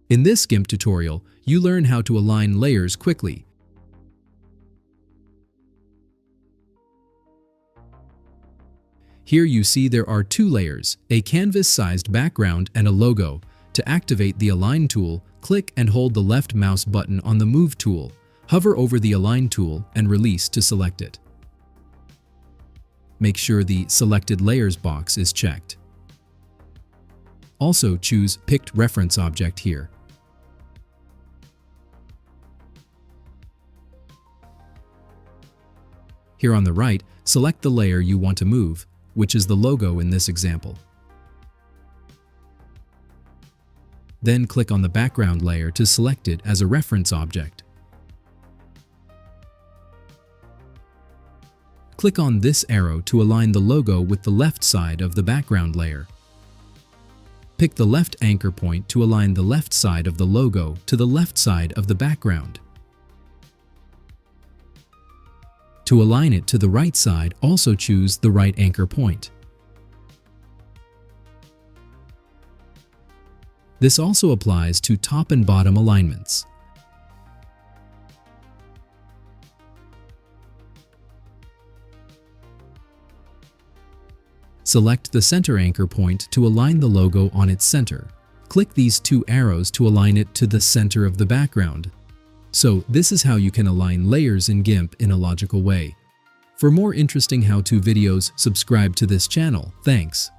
In this GIMP tutorial, you learn how to align layers quickly. Here you see there are two layers, a canvas-sized background and a logo. To activate the Align tool, click and hold the left mouse button on the Move tool. Hover over the Align tool and release to select it. Make sure the Selected Layers box is checked. Also choose Picked Reference Object here. Here on the right, select the layer you want to move, which is the logo in this example. Then click on the background layer to select it as a reference object. Click on this arrow to align the logo with the left side of the background layer. Pick the left anchor point to align the left side of the logo to the left side of the background. To align it to the right side, also choose the right anchor point. This also applies to top and bottom alignments. Select the center anchor point to align the logo on its center. Click these two arrows to align it to the center of the background. So this is how you can align layers in GIMP in a logical way. For more interesting how-to videos, subscribe to this channel. Thanks.